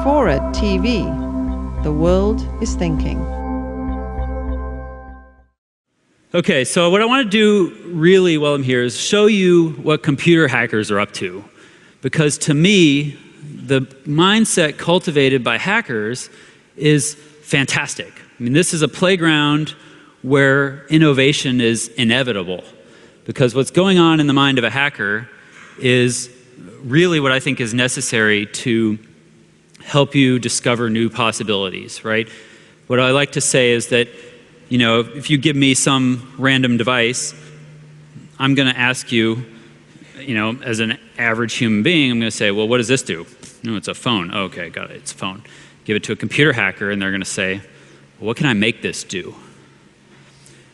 Forward TV. The world is thinking. Okay, so what I want to do really while I'm here is show you what computer hackers are up to. Because to me, the mindset cultivated by hackers is fantastic. I mean, this is a playground where innovation is inevitable. Because what's going on in the mind of a hacker is really what I think is necessary to help you discover new possibilities, right? What I like to say is that, you know, if you give me some random device, I'm going to ask you, you know, as an average human being, I'm going to say, well, what does this do? No, it's a phone. Oh, okay, got it, it's a phone. Give it to a computer hacker, and they're going to say, well, what can I make this do?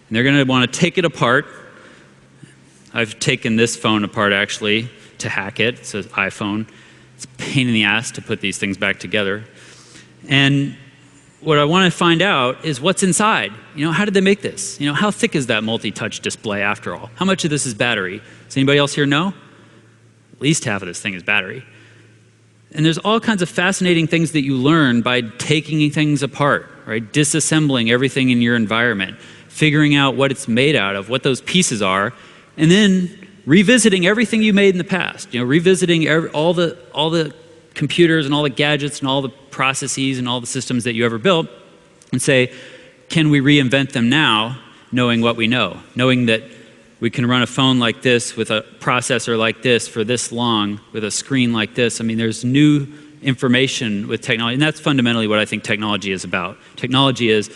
And they're going to want to take it apart. I've taken this phone apart, actually, to hack it. It's an iPhone. It's a pain in the ass to put these things back together. And what I want to find out is what's inside. You know, how did they make this? You know, how thick is that multi-touch display after all? How much of this is battery? Does anybody else here know? At least half of this thing is battery. And there's all kinds of fascinating things that you learn by taking things apart, right? Disassembling everything in your environment, figuring out what it's made out of, what those pieces are, and then revisiting everything you made in the past. You know, revisiting all the computers and all the gadgets and all the processes and all the systems that you ever built and say, can we reinvent them now, knowing what we know? Knowing that we can run a phone like this with a processor like this for this long, with a screen like this. I mean, there's new information with technology, and that's fundamentally what I think technology is about. Technology is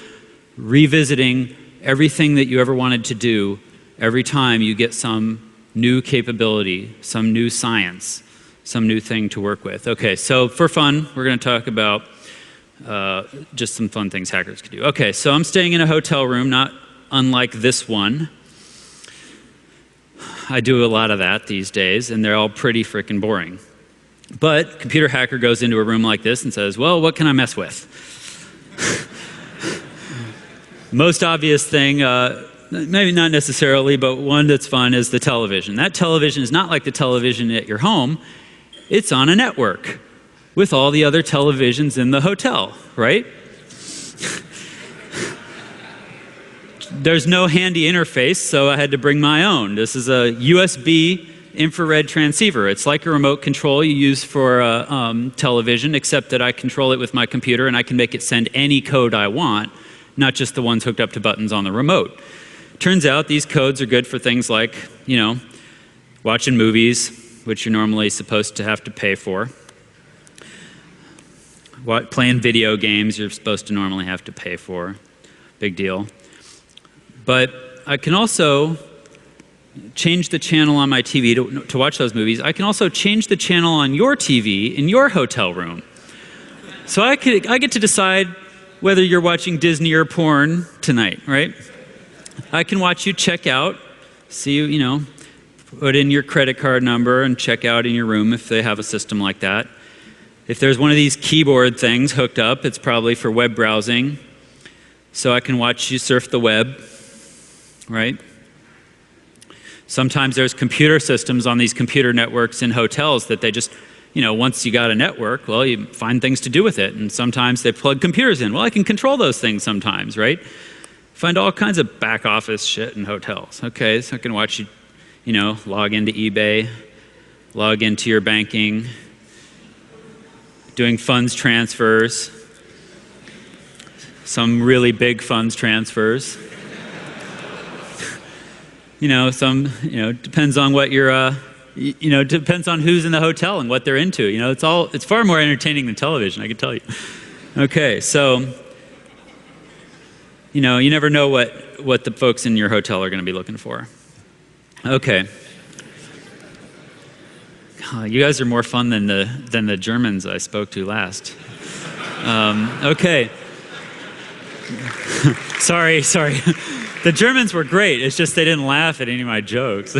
revisiting everything that you ever wanted to do every time you get some new capability, some new science, some new thing to work with. Okay, so for fun, we're going to talk about just some fun things hackers could do. Okay, so I'm staying in a hotel room, not unlike this one. I do a lot of that these days, and they're all pretty freaking boring. But computer hacker goes into a room like this and says, well, what can I mess with? Most obvious thing, maybe not necessarily, but one that's fun is the television. That television is not like the television at your home. It's on a network with all the other televisions in the hotel, right? There's no handy interface, so I had to bring my own. This is a USB infrared transceiver. It's like a remote control you use for television, except that I control it with my computer and I can make it send any code I want, not just the ones hooked up to buttons on the remote. Turns out these codes are good for things like, you know, watching movies, which you're normally supposed to have to pay for. Playing video games, you're supposed to normally have to pay for. Big deal. But I can also change the channel on my TV to watch those movies. I can also change the channel on your TV in your hotel room. So I get to decide whether you're watching Disney or porn tonight, right? I can watch you check out, see you know, put in your credit card number and check out in your room if they have a system like that. If there's one of these keyboard things hooked up, it's probably for web browsing. So I can watch you surf the web, right? Sometimes there's computer systems on these computer networks in hotels that they just, you know, once you got a network, well, you find things to do with it. And sometimes they plug computers in. Well, I can control those things sometimes, right? Find all kinds of back office shit in hotels. Okay, so I can watch you, you know, log into eBay, log into your banking, doing funds transfers, some really big funds transfers. You know, depends on what you're, depends on who's in the hotel and what they're into. You know, it's far more entertaining than television, I can tell you. Okay, so, you know, you never know what the folks in your hotel are going to be looking for. Okay. You guys are more fun than the Germans I spoke to last. Okay. Sorry. The Germans were great. It's just they didn't laugh at any of my jokes.